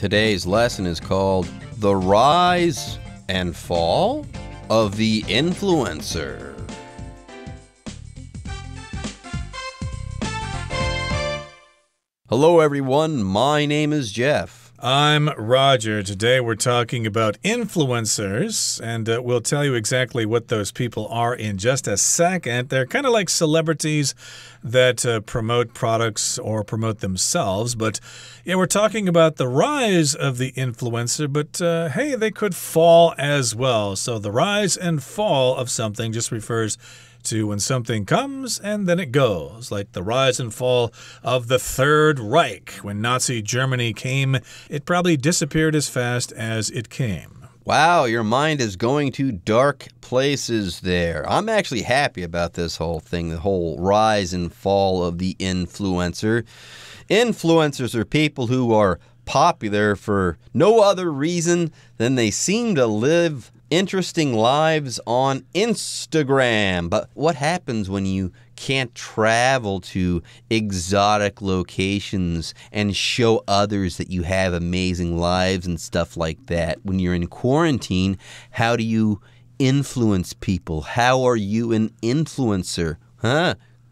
Today's lesson is called The Rise and Fall of the Influencer. Hello everyone, my name is Jeff. I'm Roger. Today we're talking about influencers, and we'll tell you exactly what those people are in just a second. They're kind of like celebrities that promote products or promote themselves. But yeah, we're talking about the rise of the influencer, but hey, they could fall as well. So the rise and fall of something just refers to when something comes and then it goes, like the rise and fall of the Third Reich. When Nazi Germany came, it probably disappeared as fast as it came. Wow, your mind is going to dark places there. I'm actually happy about this whole thing, the whole rise and fall of the influencer. Influencers are people who are popular for no other reason than they seem to live interesting lives on Instagram. But what happens when you can't travel to exotic locations and show others that you have amazing lives and stuff like that? When you're in quarantine, how do you influence people? How are you an influencer?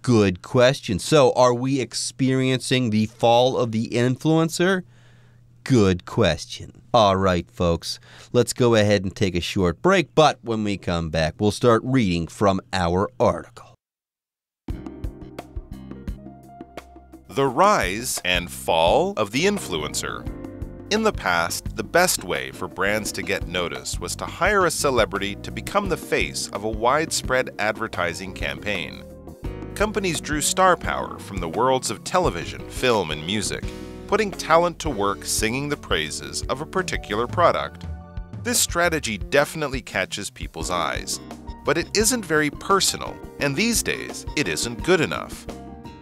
Good question. So, are we experiencing the fall of the influencer? Good question. All right, folks, let's go ahead and take a short break, but when we come back, we'll start reading from our article. The rise and fall of the influencer. In the past, the best way for brands to get noticed was to hire a celebrity to become the face of a widespread advertising campaign. Companies drew star power from the worlds of television, film, and music, putting talent to work singing the praises of a particular product. This strategy definitely catches people's eyes, but it isn't very personal, and these days, it isn't good enough.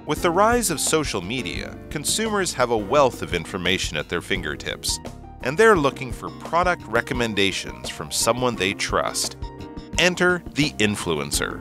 With the rise of social media, consumers have a wealth of information at their fingertips, and they're looking for product recommendations from someone they trust. Enter the influencer.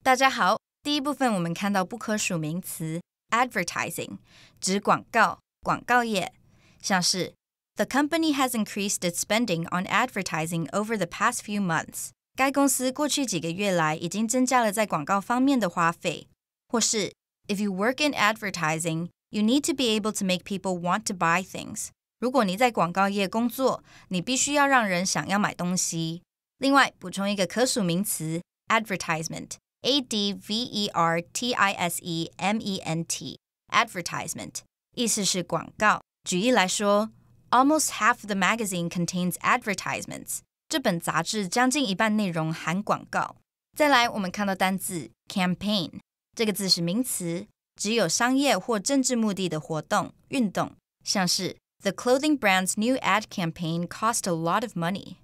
大家好，第一部分我们看到不可数名词 advertising 指广告、广告业，像是 The company has increased its spending on advertising over the past few months. 该公司过去几个月来已经增加了在广告方面的花费，或是 If you work in advertising, you need to be able to make people want to buy things. 如果你在广告业工作，你必须要让人想要买东西。另外，补充一个可数名词 advertisement。advertisement advertisement 意思是广告。举例来说 Almost half the magazine contains advertisements. 这本杂志将近一半内容含广告。再来，我们看到单字 campaign 这个字是名词，指有商业或政治目的的活动、运动，像是 The clothing brand's new ad campaign cost a lot of money.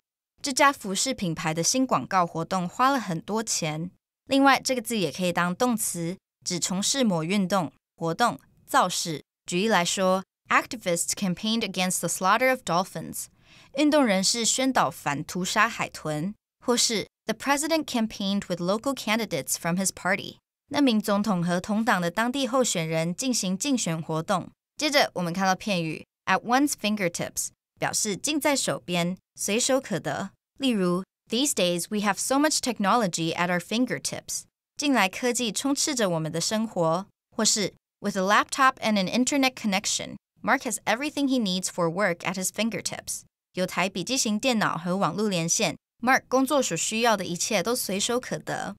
这家服饰品牌的新广告活动花了很多钱。另外，这个字也可以当动词，指从事某运动、活动、造势。举例来说 Activists campaigned against the slaughter of dolphins. 运动人士宣导反屠杀海豚。或是 The president campaigned with local candidates from his party. 那名总统和同党的当地候选人进行竞选活动。接着，我们看到片语 at one's fingertips 表示近在手边，随手可得。例如These days, we have so much technology at our fingertips. 近来科技充斥着我们的生活。或是 With a laptop and an internet connection, Mark has everything he needs for work at his fingertips. 有台笔记型电脑和网络连线 ，Mark 工作所需要的一切都随手可得。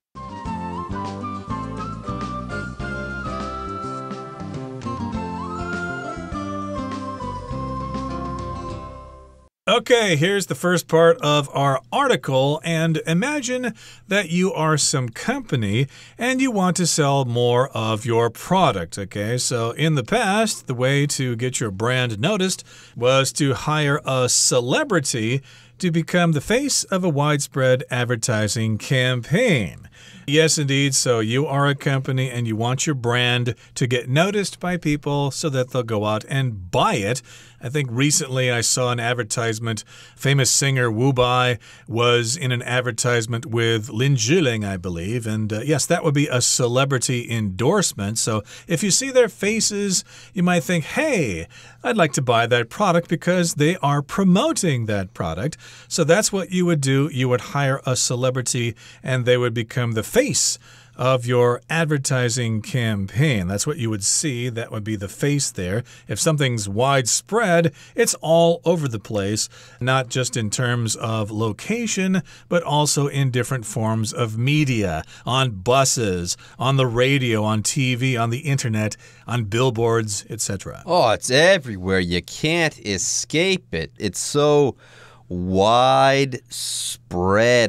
Okay, here's the first part of our article, and imagine that you are some company and you want to sell more of your product, okay? So in the past, the way to get your brand noticed was to hire a celebrity to become the face of a widespread advertising campaign. Yes, indeed. So you are a company and you want your brand to get noticed by people so that they'll go out and buy it. I think recently I saw an advertisement. Famous singer Wu Bai was in an advertisement with Lin Zhiling, I believe. And yes, that would be a celebrity endorsement. So if you see their faces, you might think, hey, I'd like to buy that product because they are promoting that product. So that's what you would do. You would hire a celebrity and they would become the face of your advertising campaign. That's what you would see. That would be the face there. If something's widespread, it's all over the place, not just in terms of location, but also in different forms of media, on buses, on the radio, on TV, on the internet, on billboards, etc. Oh, it's everywhere. You can't escape it. It's so widespread.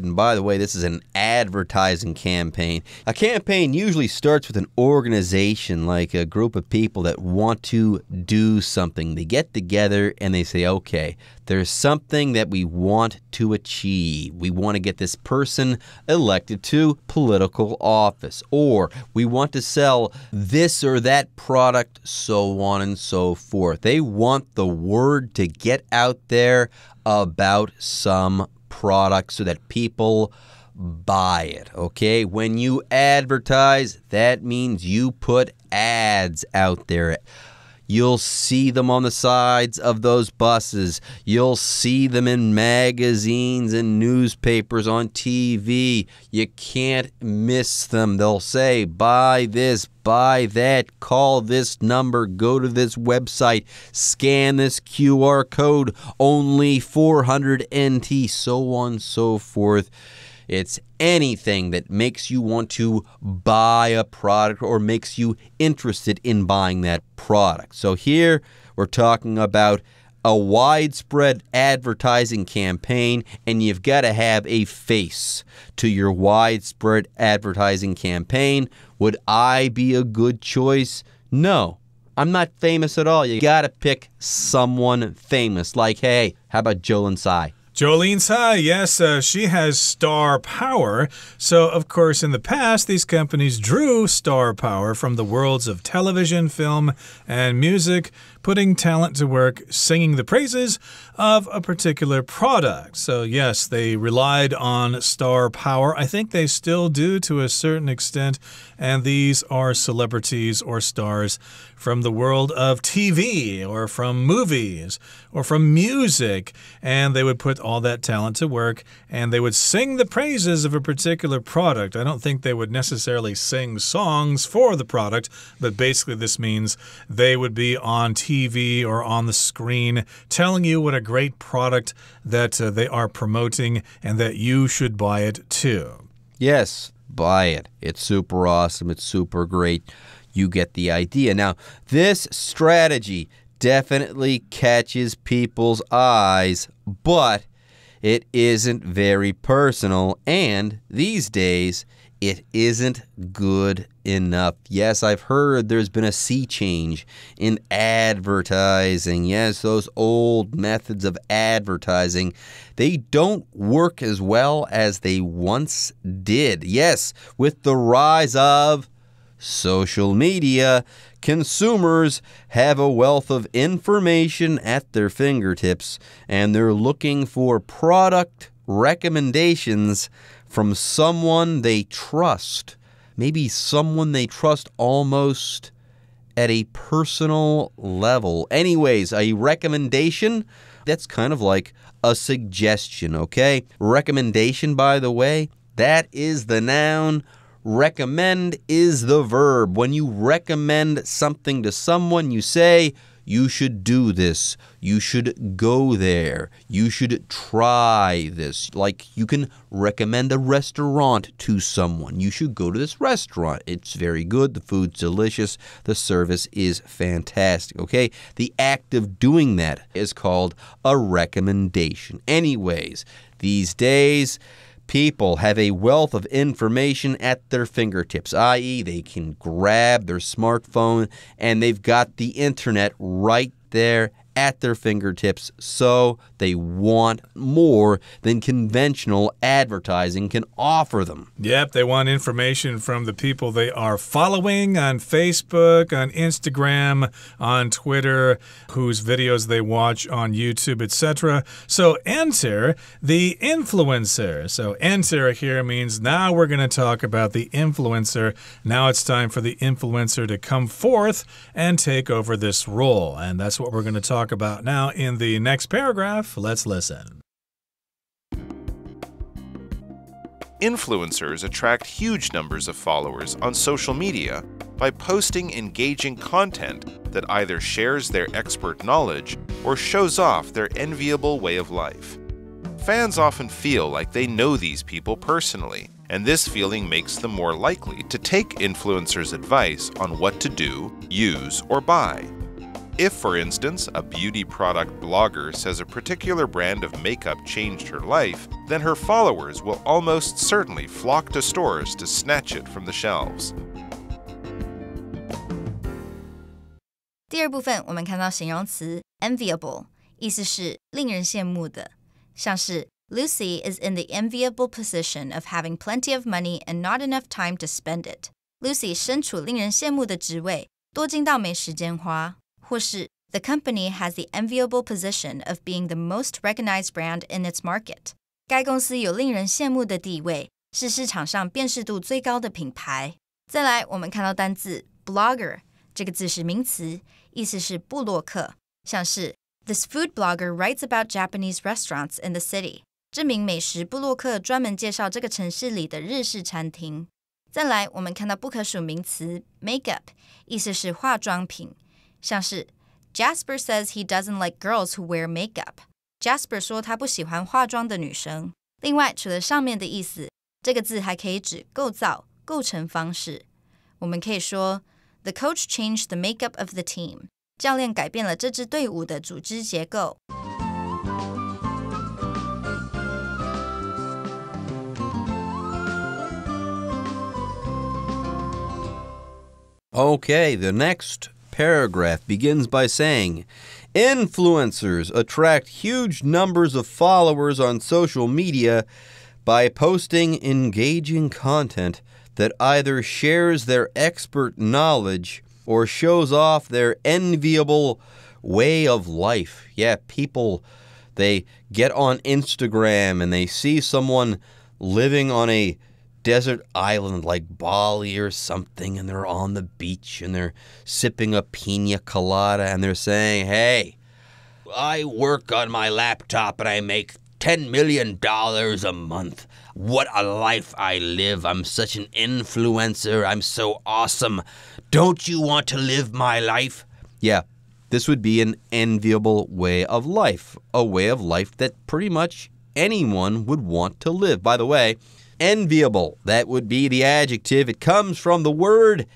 And by the way, this is an advertising campaign. A campaign usually starts with an organization, like a group of people that want to do something. They get together and they say, okay, there's something that we want to achieve. We want to get this person elected to political office, or we want to sell this or that product, so on and so forth. They want the word to get out there about some product so that people buy it, okay? When you advertise, that means you put ads out there. You'll see them on the sides of those buses. You'll see them in magazines and newspapers, on TV. You can't miss them. They'll say, buy this, buy that, call this number, go to this website, scan this QR code, only 400 NT, so on and so forth. It's anything that makes you want to buy a product or makes you interested in buying that product. So here we're talking about a widespread advertising campaign, and you've got to have a face to your widespread advertising campaign. Would I be a good choice? No. I'm not famous at all. You got to pick someone famous. Like, hey, how about Jolin Tsai? Jolene Tsai, yes, she has star power. So, of course, in the past, these companies drew star power from the worlds of television, film, and music, putting talent to work singing the praises of a particular product. So, yes, they relied on star power. I think they still do to a certain extent. And these are celebrities or stars from the world of TV or from movies or from music. And they would put all that talent to work and they would sing the praises of a particular product. I don't think they would necessarily sing songs for the product, but basically this means they would be on TV or on the screen telling you what a great product that they are promoting and that you should buy it too. Yes, buy it. It's super awesome. It's super great. You get the idea. Now, this strategy definitely catches people's eyes, but it isn't very personal, and these days, it isn't good enough. Yes, I've heard there's been a sea change in advertising. Yes, those old methods of advertising, they don't work as well as they once did. Yes, with the rise of social media, consumers have a wealth of information at their fingertips, and they're looking for product recommendations from someone they trust. Maybe someone they trust almost at a personal level. Anyways, a recommendation, that's kind of like a suggestion, okay? Recommendation, by the way, that is the noun. Recommend is the verb. When you recommend something to someone, you say, you should do this. You should go there. You should try this. Like you can recommend a restaurant to someone. You should go to this restaurant. It's very good. The food's delicious. The service is fantastic. Okay? The act of doing that is called a recommendation. Anyways, these days, people have a wealth of information at their fingertips, i.e. they can grab their smartphone and they've got the internet right there at their fingertips, so they want more than conventional advertising can offer them. Yep, they want information from the people they are following on Facebook, on Instagram, on Twitter, whose videos they watch on YouTube, etc. So enter the influencer. So enter here means now we're going to talk about the influencer. Now it's time for the influencer to come forth and take over this role. And that's what we're going to talk about now in the next paragraph. Let's listen. Influencers attract huge numbers of followers on social media by posting engaging content that either shares their expert knowledge or shows off their enviable way of life. Fans often feel like they know these people personally, and this feeling makes them more likely to take influencers' advice on what to do, use, or buy. If, for instance, a beauty product blogger says a particular brand of makeup changed her life, then her followers will almost certainly flock to stores to snatch it from the shelves. 第二部分我们看到形容词 enviable， 意思是令人羡慕的，像是 Lucy is in the enviable position of having plenty of money and not enough time to spend it. Lucy 身处令人羡慕的职位，多金到没时间花。或是 The company has the enviable position of being the most recognized brand in its market. 该公司有令人羡慕的地位，是市场上辨识度最高的品牌。再来，我们看到单字 blogger， 这个字是名词，意思是部落客，像是 This food blogger writes about Japanese restaurants in the city. 这名美食部落客专门介绍这个城市里的日式餐厅。再来，我们看到不可数名词 makeup， 意思是化妆品。像是 Jasper says he doesn't like girls who wear makeup. Jasper 说他不喜欢化妆的女生。另外，除了上面的意思，这个字还可以指构造、构成方式。我们可以说 The coach changed the makeup of the team. 教练改变了这支队伍的组织结构。Okay, the next paragraph begins by saying, influencers attract huge numbers of followers on social media by posting engaging content that either shares their expert knowledge or shows off their enviable way of life. Yeah, people, they get on Instagram and they see someone living on a desert island like Bali or something, and they're on the beach and they're sipping a pina colada and they're saying, hey, I work on my laptop and I make $10 million a month. What a life I live. I'm such an influencer. I'm so awesome. Don't you want to live my life? Yeah, this would be an enviable way of life, a way of life that pretty much anyone would want to live. By the way, enviable, that would be the adjective. It comes from the word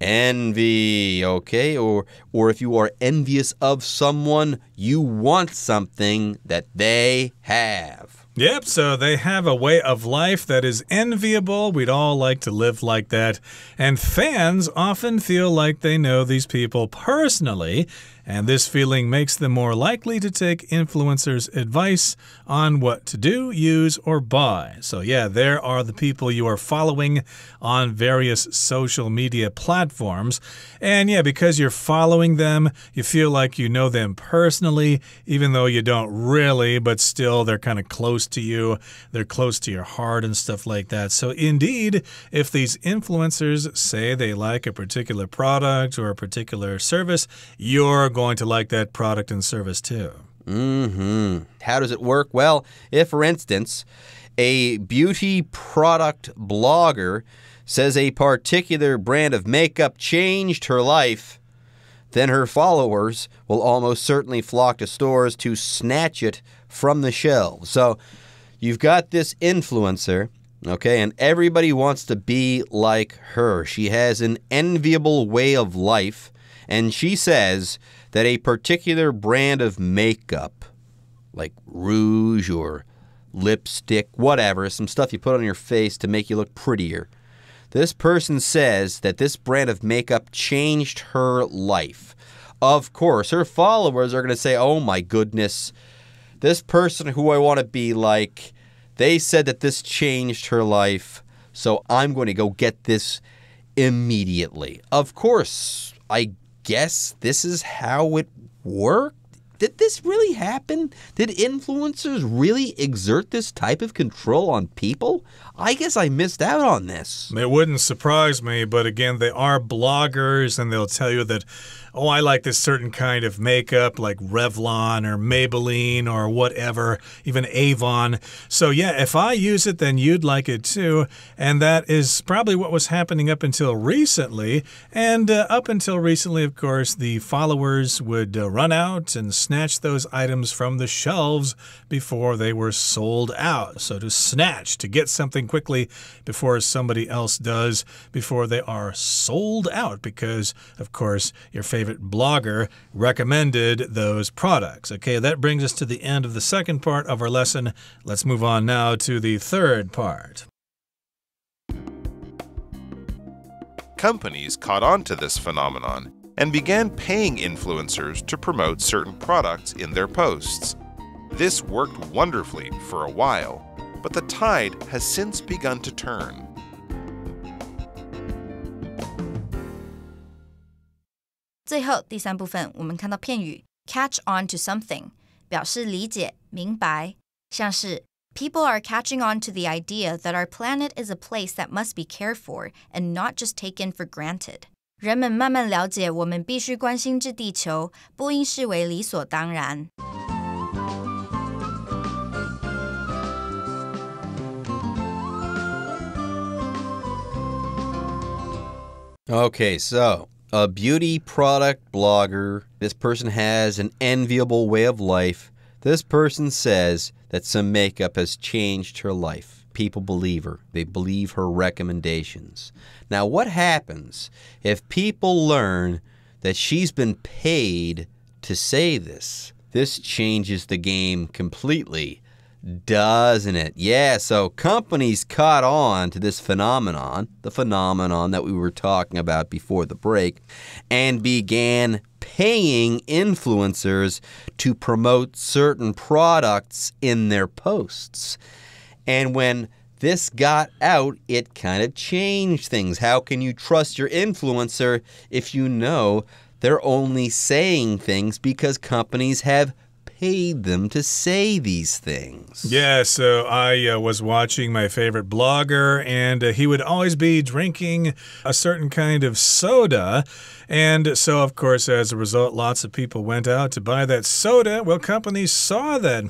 envy, okay? Or if you are envious of someone, you want something that they have. Yep, so they have a way of life that is enviable. We'd all like to live like that. And fans often feel like they know these people personally, and this feeling makes them more likely to take influencers' advice on what to do, use, or buy. So yeah, there are the people you are following on various social media platforms. And yeah, because you're following them, you feel like you know them personally, even though you don't really, but still they're kind of close to you. They're close to your heart and stuff like that. So indeed, if these influencers say they like a particular product or a particular service, you're going to like that product and service too. How does it work? Well, if, for instance, a beauty product blogger says a particular brand of makeup changed her life, then her followers will almost certainly flock to stores to snatch it from the shelves. So you've got this influencer, okay, and everybody wants to be like her. She has an enviable way of life, and she says that a particular brand of makeup, like rouge or lipstick, whatever, some stuff you put on your face to make you look prettier. This person says that this brand of makeup changed her life. of course, her followers are going to say, oh my goodness, this person who I want to be like, they said that this changed her life, so I'm going to go get this immediately. Of course, I guess this is how it worked. Did this really happen? Did influencers really exert this type of control on people? I guess I missed out on this. It wouldn't surprise me, but again, they are bloggers, and they'll tell you that, oh, I like this certain kind of makeup like Revlon or Maybelline or whatever, even Avon. So yeah, if I use it, then you'd like it too. And that is probably what was happening up until recently. And up until recently, of course, the followers would run out and snatch those items from the shelves before they were sold out. So to snatch, to get something quickly before somebody else does, before they are sold out, because, of course, your favorite blogger recommended those products. Okay, that brings us to the end of the second part of our lesson. Let's move on now to the third part. Companies caught on to this phenomenon and began paying influencers to promote certain products in their posts. This worked wonderfully for a while, but the tide has since begun to turn. 最后第三部分，我们看到片语 catch on to something， 表示理解、明白，像是 People are catching on to the idea that our planet is a place that must be cared for and not just taken for granted. 人们慢慢了解，我们必须关心这地球，不应视为理所当然。Okay, so a beauty product blogger. This person has an enviable way of life. This person says that some makeup has changed her life. People believe her. They believe her recommendations. Now, what happens if people learn that she's been paid to say this? This changes the game completely, doesn't it? Yeah, so companies caught on to this phenomenon, the phenomenon that we were talking about before the break, and began paying influencers to promote certain products in their posts. And when this got out, it kind of changed things. How can you trust your influencer if you know they're only saying things because companies have paid them to say these things? Yeah, so I was watching my favorite blogger, and he would always be drinking a certain kind of soda. And so, of course, as a result, lots of people went out to buy that soda. Well, companies saw that,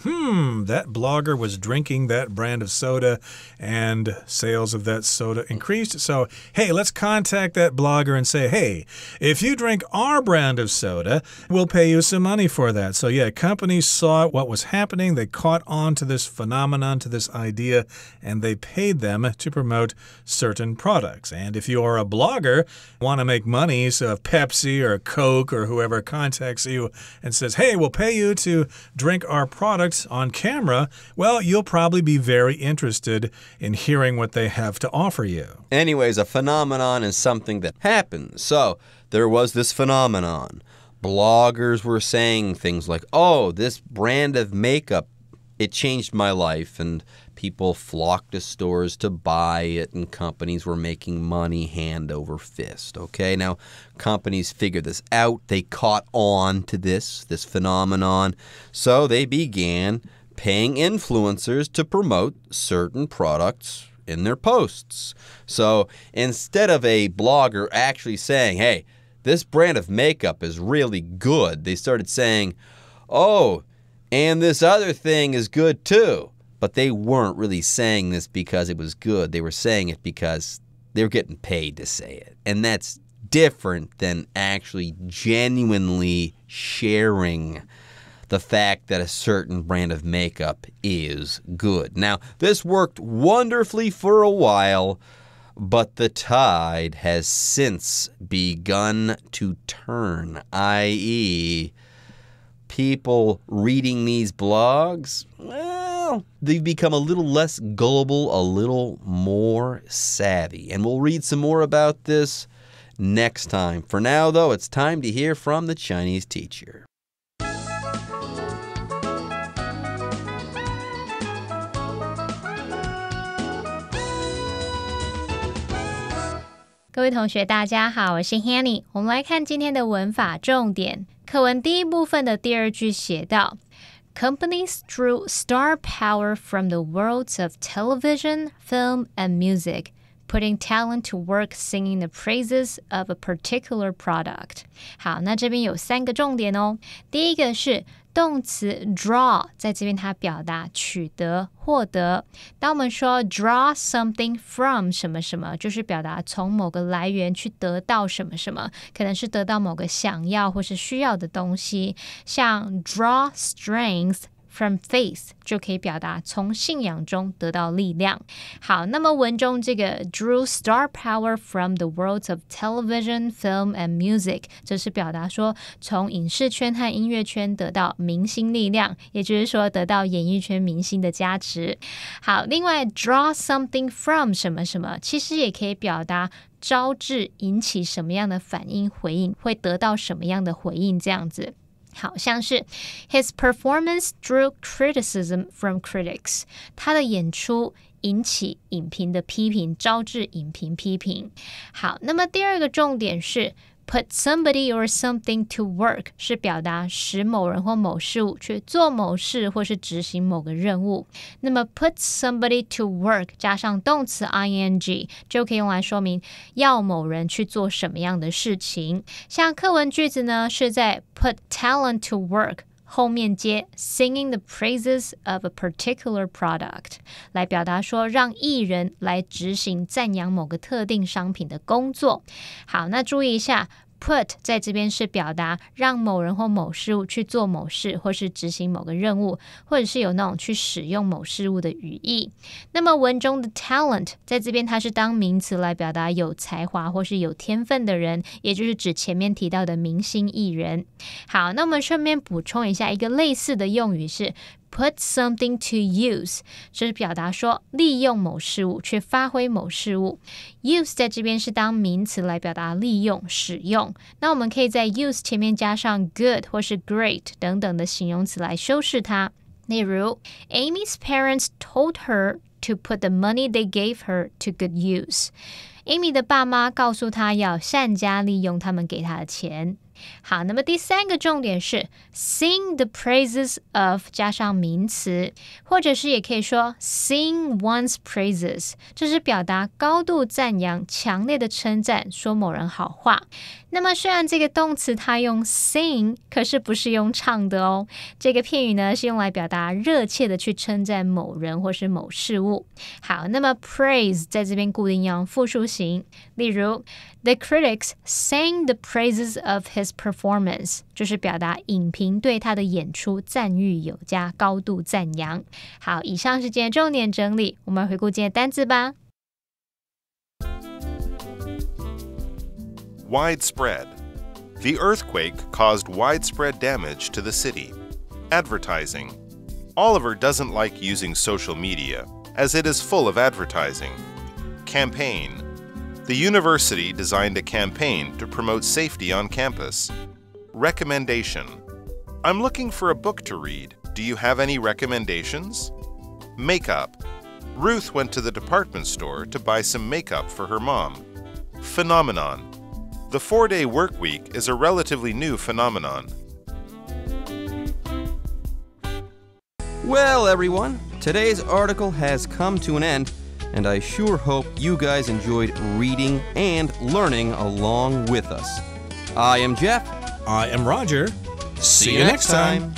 that blogger was drinking that brand of soda, and sales of that soda increased. So, hey, let's contact that blogger and say, hey, if you drink our brand of soda, we'll pay you some money for that. So, yeah, companies saw what was happening. They caught on to this phenomenon, to this idea, and they paid them to promote certain products. And if you are a blogger, want to make money, so if Pepsi or Coke or whoever contacts you and says, hey, we'll pay you to drink our products on camera, well, you'll probably be very interested in hearing what they have to offer you. Anyways, a phenomenon is something that happens. So there was this phenomenon. Bloggers were saying things like, oh, this brand of makeup, it changed my life, and people flocked to stores to buy it, and companies were making money hand over fist. Okay, now companies figured this out. They caught on to this phenomenon, so they began paying influencers to promote certain products in their posts. So instead of a blogger actually saying, hey, this brand of makeup is really good, they started saying, oh, and this other thing is good too. But they weren't really saying this because it was good. They were saying it because they were getting paid to say it. And that's different than actually genuinely sharing the fact that a certain brand of makeup is good. Now, this worked wonderfully for a while, but the tide has since begun to turn, i.e., people reading these blogs, well, they've become a little less gullible, a little more savvy. And we'll read some more about this next time. For now, though, it's time to hear from the Chinese teacher. 各位同学大家好，我是 Hanny。 我们来看今天的文法重点。课文第一部分的第二句写道Companies drew star power from the worlds of television, film, and music, putting talent to work singing the praises of a particular product. 好，那这边有3个重点哦。第一个是动词 draw， 在这边它表达取得、获得。当我们说 draw something from 什么什么，就是表达从某个来源去得到什么什么，可能是得到某个想要或是需要的东西。像 draw strength from faith 就可以表达从信仰中得到力量。好，那么文中这个 drew star power from the worlds of television, film, and music 这是表达说从影视圈和音乐圈得到明星力量，也就是说得到演艺圈明星的加持。好，另外 draw something from 什么什么其实也可以表达招致引起什么样的反应回应，会得到什么样的回应这样子。好像是 His performance drew criticism from critics. 他的演出引起影评的批评，招致影评批评。好，那么第二个重点是Put somebody or something to work 是表达使某人或某事物去做某事或是执行某个任务。那么 put somebody to work 加上动词 ing 就可以用来说明要某人去做什么样的事情。像课文句子呢是在 put talent to work后面接 singing the praises of a particular product 来表达说让艺人来执行赞扬某个特定商品的工作。好，那注意一下Put 在这边是表达让某人或某事物去做某事或是执行某个任务，或者是有那种去使用某事物的语义。那么文中的 talent 在这边它是当名词来表达有才华或是有天分的人，也就是指前面提到的明星艺人。好，那我们顺便补充一下一个类似的用语是Put something to use 这是表达说利用某事物去发挥某事物。 Use 在这边是当名词来表达利用使用，那我们可以在 use 前面加上 good 或是 great 等等的形容词来修饰它。例如 Amy's parents told her to put the money they gave her to good use. Amy 的爸妈告诉她要善加利用他们给她的钱。好，那么第3个重点是 sing the praises of 加上名词，或者是也可以说 sing one's praises， 这是表达高度赞扬、强烈的称赞，说某人好话。那么虽然这个动词它用 sing， 可是不是用唱的哦。这个片语呢是用来表达热切的去称赞某人或是某事物。好，那么 praise 在这边固定用复数型，例如The critics sang the praises of his performance 就是表达影评对他的演出赞誉有加，高度赞扬。好，以上是今天重点整理，我们回顾今天的单字吧。Widespread. The earthquake caused widespread damage to the city. Advertising. Oliver doesn't like using social media, as it is full of advertising. Campaign.The university designed a campaign to promote safety on campus. Recommendation. I'm looking for a book to read. Do you have any recommendations? Makeup. Ruth went to the department store to buy some makeup for her mom. Phenomenon. The 4-day work week is a relatively new phenomenon. Well, everyone, today's article has come to an end.And I sure hope you guys enjoyed reading and learning along with us. I am Jeff. I am Roger. See you next time.